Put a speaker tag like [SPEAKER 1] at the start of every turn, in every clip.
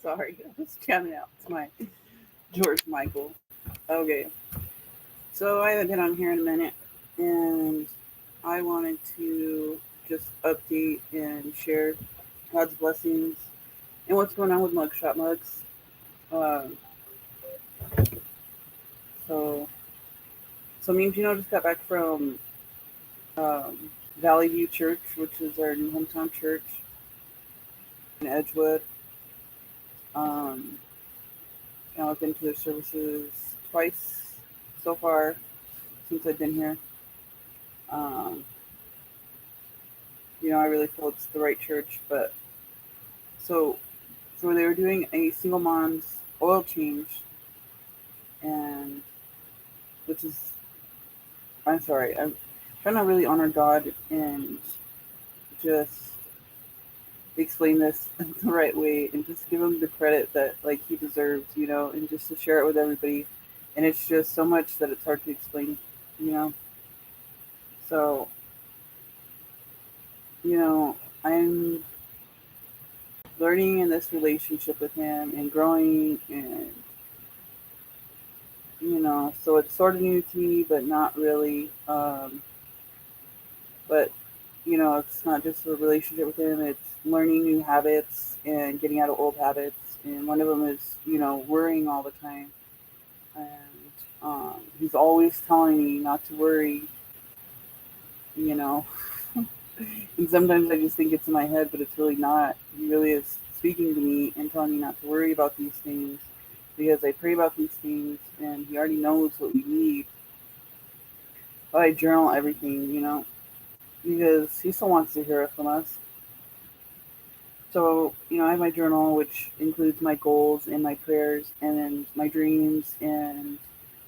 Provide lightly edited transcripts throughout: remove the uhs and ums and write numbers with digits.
[SPEAKER 1] Sorry, I was jamming out to my George Michael. Okay, so I haven't been on here in a minute, and I wanted to just update and share God's blessings and what's going on with mugshot mugs. Um, so, so me and Gino just got back from um, Valley View Church, which is our new hometown church in Edgewood. Um, and I've been to their services twice so far since I've been here. Um, I really feel it's the right church, but so so they were doing a single mom's oil change, and which is I'm sorry, I'm trying to really honor God and just explain this the right way and just give him the credit that like he deserves, and just to share it with everybody. And it's just so much that it's hard to explain, you know. So, you know, I'm learning in this relationship with him and growing, and so it's sort of new to me, but not really. But it's not just a relationship with him; it's learning new habits and getting out of old habits. And one of them is, worrying all the time. And he's always telling me not to worry. You know, and sometimes I just think it's in my head, but it's really not. He really is speaking to me and telling me not to worry about these things because I pray about these things, and he already knows what we need. But I journal everything, because he still wants to hear it from us. So, I have my journal, which includes my goals and my prayers, and then my dreams and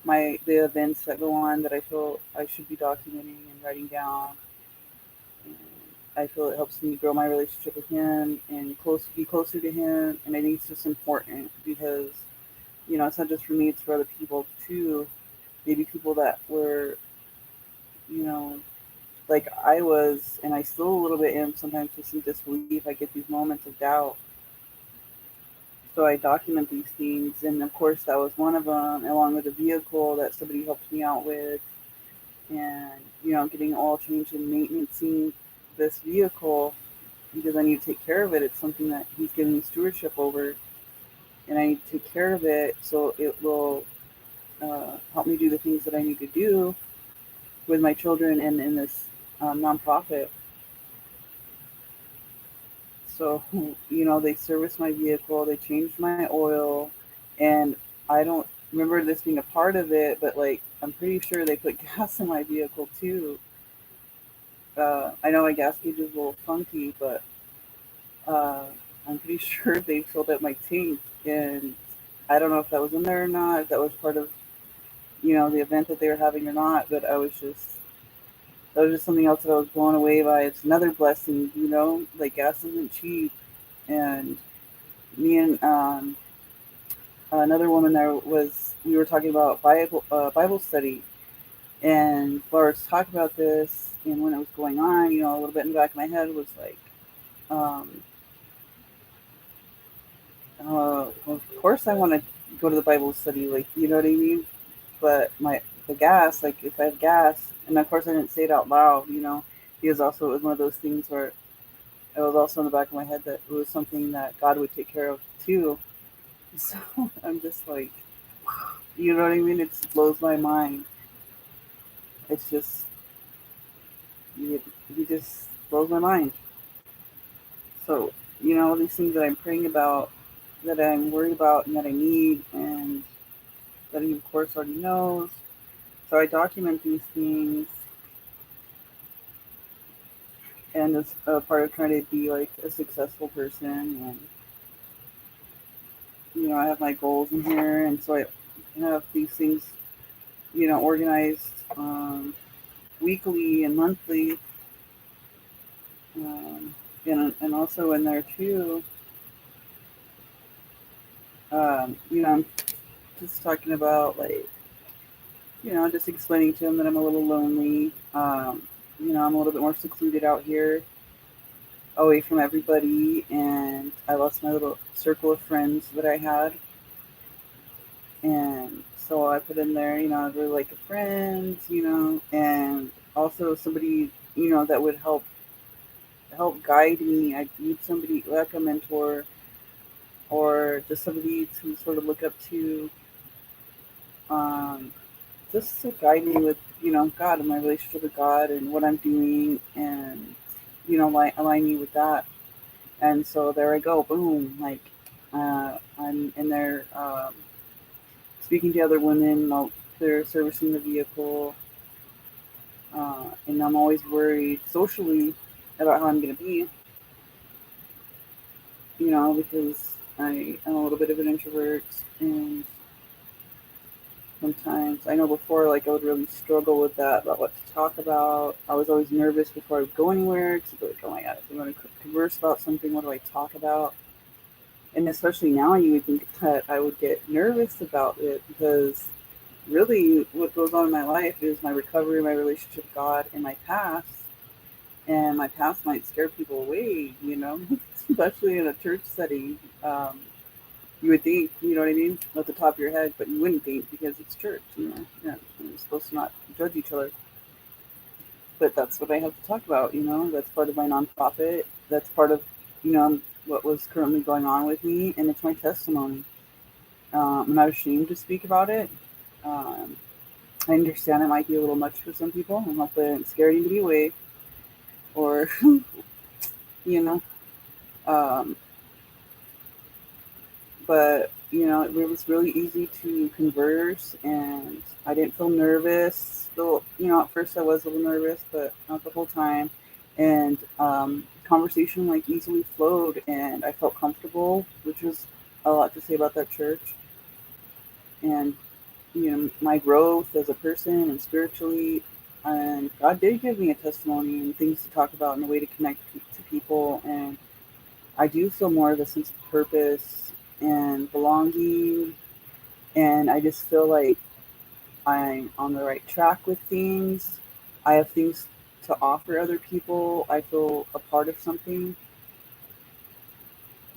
[SPEAKER 1] the events that go on that I feel I should be documenting and writing down. And I feel it helps me grow my relationship with him and be closer to him. And I think it's just important because it's not just for me; it's for other people too. Maybe people that were, you know, like I was, and I still a little bit am sometimes just in disbelief. I get these moments of doubt. So I document these things, and of course that was one of them, along with a vehicle that somebody helped me out with, and getting oil change and maintaining this vehicle because I need to take care of it. It's something that he's giving me stewardship over, and I need to take care of it so it will help me do the things that I need to do with my children and in this nonprofit. So, they serviced my vehicle, they changed my oil, and I don't remember this being a part of it, but like, I'm pretty sure they put gas in my vehicle too. I know my gas gauge is a little funky, but uh, I'm pretty sure they filled up my tank. And I don't know if that was in there or not, if that was part of, the event that they were having or not, but that was just something else that I was blown away by. It's another blessing, like gas isn't cheap. And me and another woman there we were talking about Bible study, and Laura was talking about this, and when it was going on, a little bit in the back of my head was like, um, well, of course I want to go to the Bible study, like, you know what I mean? But the gas, like if I have gas, and of course I didn't say it out loud, because also it was one of those things where it was also in the back of my head that it was something that God would take care of too. So I'm just like, you know what I mean? It blows my mind. It's just, it just blows my mind. So, all these things that I'm praying about, that I'm worried about, and that I need, and that he, of course, already knows. So I document these things, and as a part of trying to be like a successful person, and I have my goals in here, and so I have these things, organized weekly and monthly, um, and also in there too. I'm just talking about like, just explaining to him that I'm a little lonely. I'm a little bit more secluded out here, away from everybody, and I lost my little circle of friends that I had. And so I put in there, they're like a friend, and also somebody, that would help guide me. I need somebody like a mentor, or just somebody to sort of look up to, um, just to guide me with, God and my relationship with God and what I'm doing, and align me with that. And so there I go, boom, like I'm in there, speaking to other women while they're servicing the vehicle, and I'm always worried socially about how I'm going to be, because I am a little bit of an introvert, and sometimes I know before, like, I would really struggle with that, about what to talk about. I was always nervous before I would go anywhere, because I'd be like, oh my god, if I'm going to converse about something, what do I talk about? And especially now, you would think that I would get nervous about it, because really what goes on in my life is my recovery, my relationship with God, and my past. And my past might scare people away, especially in a church setting. You would think, you know what I mean, at the top of your head, but you wouldn't think, because it's church, Yeah, you're supposed to not judge each other. But that's what I have to talk about, That's part of my nonprofit. That's part of, what was currently going on with me, and it's my testimony. I'm not ashamed to speak about it. Um, I understand it might be a little much for some people, and hopefully I didn't scare anybody away, or, you know, um, but it was really easy to converse, and I didn't feel nervous. Though, at first I was a little nervous, but not the whole time. And conversation like easily flowed, and I felt comfortable, which was a lot to say about that church. And my growth as a person and spiritually, and God did give me a testimony and things to talk about and a way to connect to people, and I do feel more of a sense of purpose and belonging, and I just feel like I'm on the right track with things. I have things to offer other people. I feel a part of something,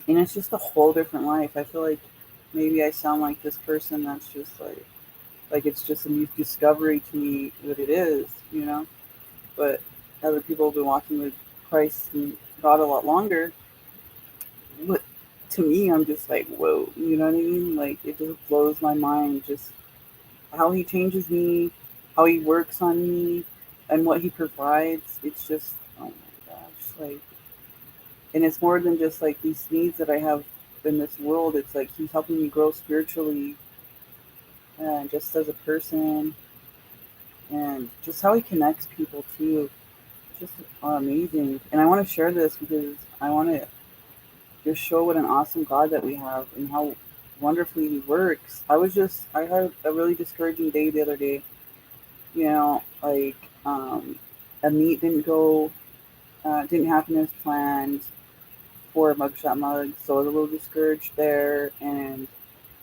[SPEAKER 1] and it's just a whole different life. I feel like maybe I sound like this person that's just like it's just a new discovery to me what it is, But other people have been walking with Christ and God a lot longer. But to me, I'm just like, whoa, you know what I mean? Like, it just blows my mind, just how he changes me, how he works on me, and what he provides. It's just, oh my gosh, like, and it's more than just like these needs that I have in this world. It's like he's helping me grow spiritually, and just as a person, and just how he connects people too. Just amazing. And I want to share this because I want to just show what an awesome God that we have, and how wonderfully he works. I had a really discouraging day the other day. Like, a meet didn't happen as planned for a mugshot mug, so I was a little discouraged there. And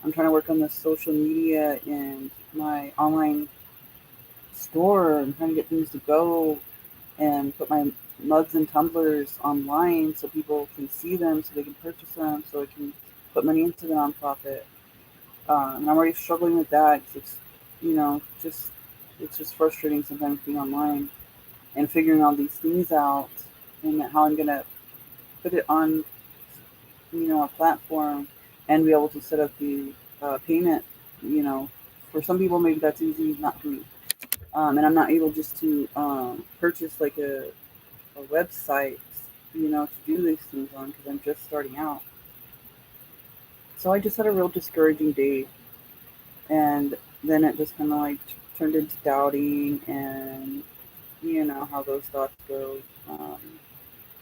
[SPEAKER 1] I'm trying to work on the social media and my online store, and trying to get things to go, and put my mugs and tumblers online so people can see them, so they can purchase them, so I can put money into the nonprofit. And I'm already struggling with that. Just it's just frustrating sometimes being online and figuring all these things out, and how I'm gonna put it on, a platform, and be able to set up the payment. You know, for some people maybe that's easy, not for me. And I'm not able just to purchase like a website, to do these things on, because I'm just starting out. So I just had a real discouraging day, and then it just kind of like turned into doubting, and how those thoughts go,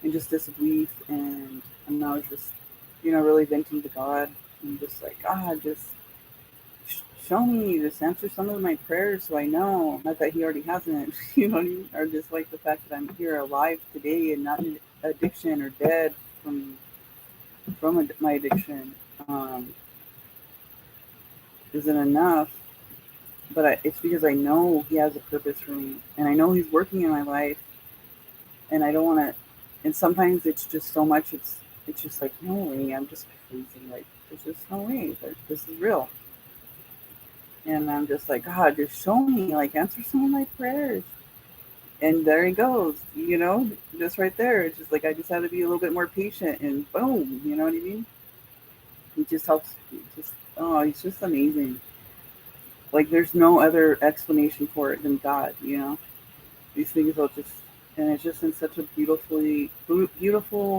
[SPEAKER 1] and just disbelief, and I was just really venting to God, and just like, God, just show me, just answer some of my prayers, so I know, not that he already hasn't, what I mean? Or just like the fact that I'm here alive today and not in addiction or dead from my addiction, isn't enough. But it's because I know he has a purpose for me, and I know he's working in my life, and I don't want to. And sometimes it's just so much. It's just like, no way, I'm just crazy. Like there's just no way that this is real. And I'm just like, God, just show me, like answer some of my prayers. And there he goes, just right there. It's just like I just had to be a little bit more patient, and boom, you know what I mean? He just helps. Just he's just amazing. Like there's no other explanation for it than God. These things will just, and it's just in such a beautiful,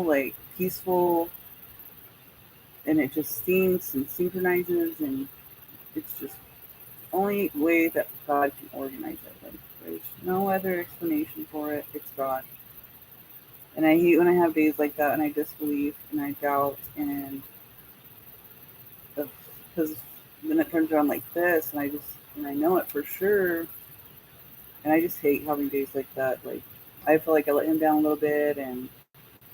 [SPEAKER 1] like peaceful, and it just syncs and synchronizes, and it's just only way that God can organize it. Like there's no other explanation for it. It's God. And I hate when I have days like that and I disbelieve and I doubt and because then it turns around like this and I know it for sure and I just hate having days like that. Like I feel like I let him down a little bit and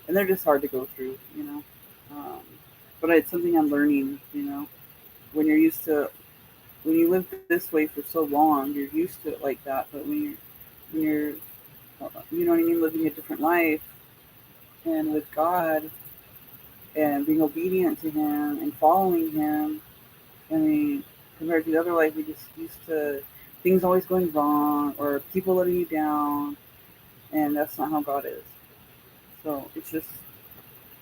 [SPEAKER 1] they're just hard to go through. Um, but it's something I'm learning. When you're used to when you live this way for so long, you're used to it like that. But when you're you know what I mean, living a different life and with God and being obedient to Him and following Him. I mean, compared to the other life, we just used to things always going wrong or people letting you down, and that's not how God is. So it's just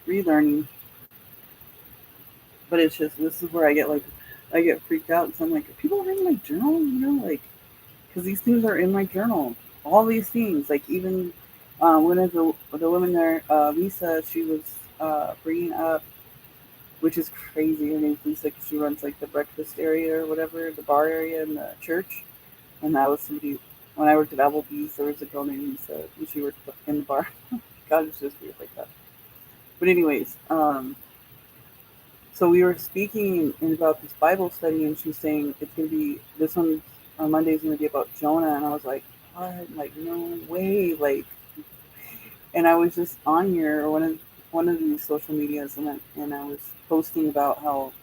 [SPEAKER 1] relearning. But it's just this is where I get freaked out, and so I'm like, are people reading my journal? Like because these things are in my journal. All these things, like even one of the women there, Lisa, she was bringing up, which is crazy. Her name's Lisa because she runs like the breakfast area or whatever, the bar area in the church. And that was somebody, when I worked at Applebee's, there was a girl named Lisa, and she worked in the bar. God, it's just weird like that. But anyways, so we were speaking about this Bible study, and she's saying it's going to be, this one on Monday is going to be about Jonah. And I was like, what? Like, no way. Like, and I was just on here, or one of these social medias, and I was posting about how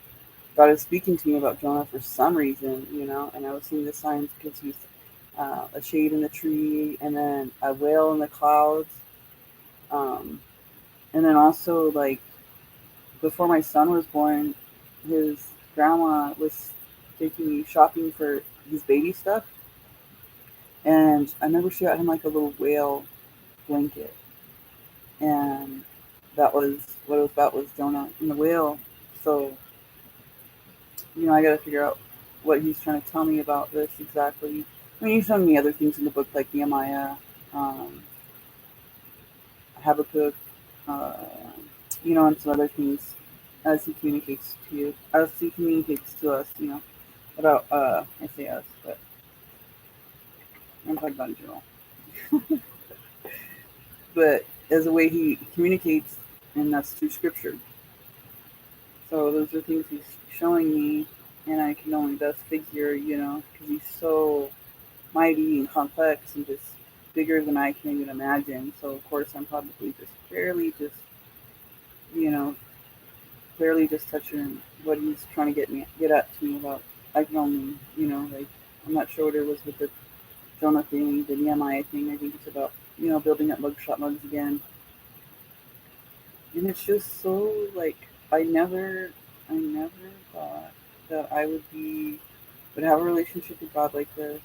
[SPEAKER 1] God is speaking to me about Jonah for some reason. And I was seeing the signs because he's a shade in the tree, and then a whale in the clouds. Um, and then also, like, before my son was born, his grandma was taking me shopping for his baby stuff. And I remember she got him like a little whale blanket. And that was what it was about was Jonah and the whale. So, I got to figure out what he's trying to tell me about this exactly. I mean, he's showing me other things in the book like Nehemiah, um, Habakkuk, uh, and some other things as he communicates to you, as he communicates to us, about, I say us, but I'm talking about in general. But as a way he communicates, and that's through scripture. So those are things he's showing me, and I can only best figure, because he's so mighty and complex and just bigger than I can even imagine. So of course I'm probably just you know, barely just touching what he's trying to get at to me about. I can only, like I'm not sure what it was with the Jonah thing, the Nehemiah thing. I think it's about building up mugshot mugs again, and it's just so like I never thought that I would have a relationship with God like this,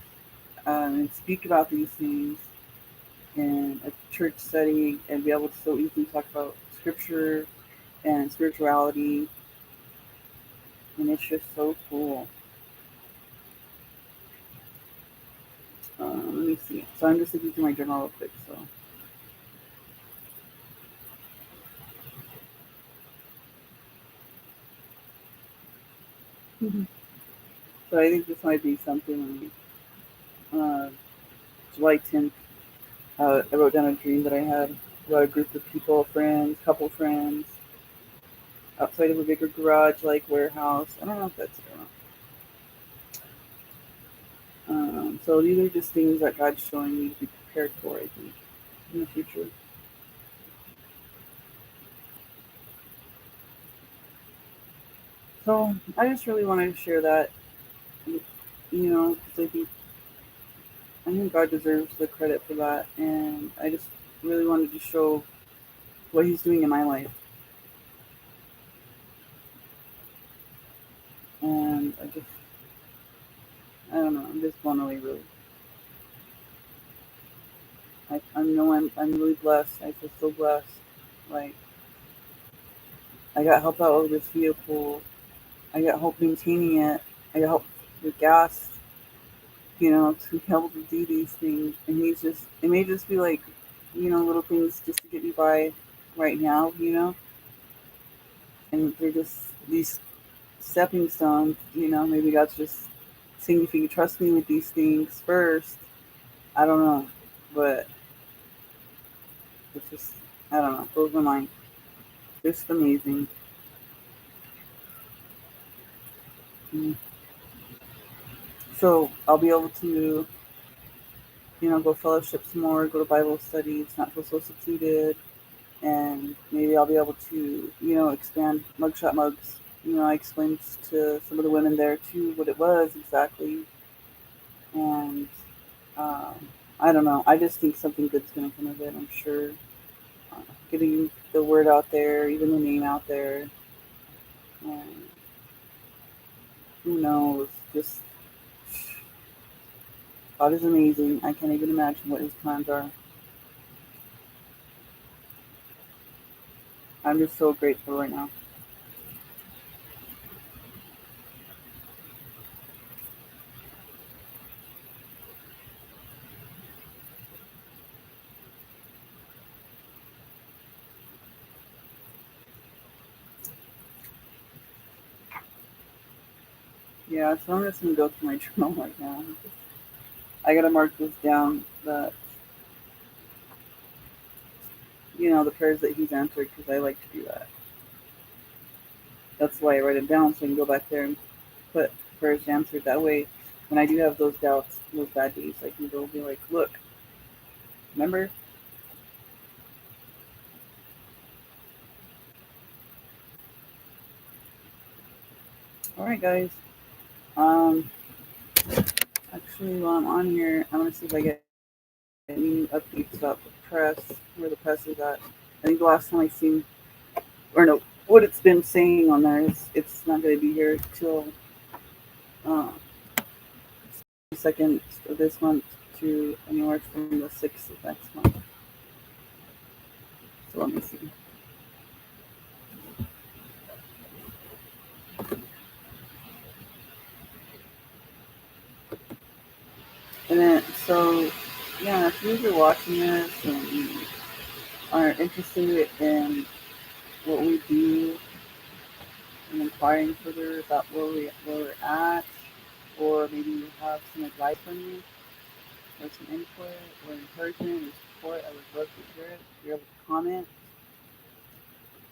[SPEAKER 1] and speak about these things in a church setting and be able to so easily talk about scripture and spirituality, and it's just so cool. Let me see. So I'm just looking through my journal real quick. So I think this might be something like July 10th. I wrote down a dream that I had about a group of people, friends, couple friends, outside of a bigger garage like warehouse. I don't know if that's it or not. So these are just things that God's showing me to be prepared for, I think, in the future. So I just really wanted to share that, because I think God deserves the credit for that, and I just really wanted to show. what he's doing in my life. And I don't know, I'm just blown away, really. I know I'm really blessed. I feel so blessed. Like, I got help out with this vehicle. I got help maintaining it. I got help with gas, to be able to do these things. And it may just be like, little things just to get me by right now. And they're just these stepping stones, maybe God's just seeing if He can trust me with these things first. I don't know. But it's just, I don't know, blows my mind. Just amazing. Mm. So I'll be able to, go fellowship some more, go to Bible studies, not feel so secluded, and maybe I'll be able to, expand mugshot mugs. I explained to some of the women there too what it was exactly, and um, I don't know. I just think something good's gonna come of it. I'm sure. Uh, Getting the word out there, even the name out there, and who knows? Just God is amazing. I can't even imagine what His plans are. I'm just so grateful right now. Yeah, so I'm just gonna go through my journal right now. I gotta mark this down that the prayers that He's answered because I like to do that. That's why I write it down so I can go back there and put prayers answered. That way, when I do have those doubts, those bad days, I can go be like, look, remember? All right, guys. Um, Actually, while I'm on here, I'm gonna see if I get any updates about the press, where the press is at. I think the last time I seen, or no, what it's been saying on there is it's not gonna be here till uh, the second of this month to anywhere from the 6th of next month. So let me see. And then, so yeah, if you are watching this and you are interested in what we do and inquiring further about where we're at, or maybe you have some advice from me, or some input, or encouragement, or support, I would love to hear it. You're able to comment,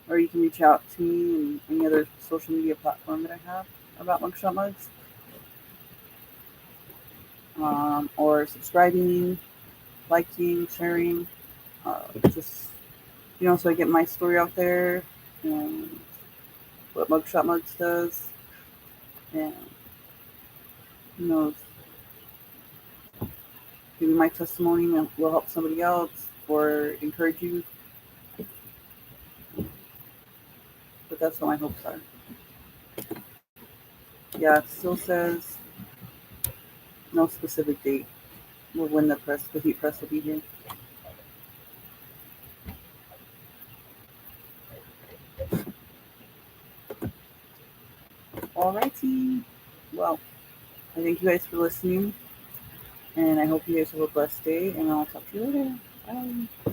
[SPEAKER 1] or you can reach out to me and any other social media platform that I have about Mugshot Mugs, or subscribing, liking, sharing, just so I get my story out there and what Mugshot Mugs does, and you know, maybe my testimony will help somebody else or encourage you. But that's what my hopes are. Yeah, it still says no specific date. When the heat press will be here. Alrighty. Well, I thank you guys for listening, and I hope you guys have a blessed day. And I'll talk to you later. Bye.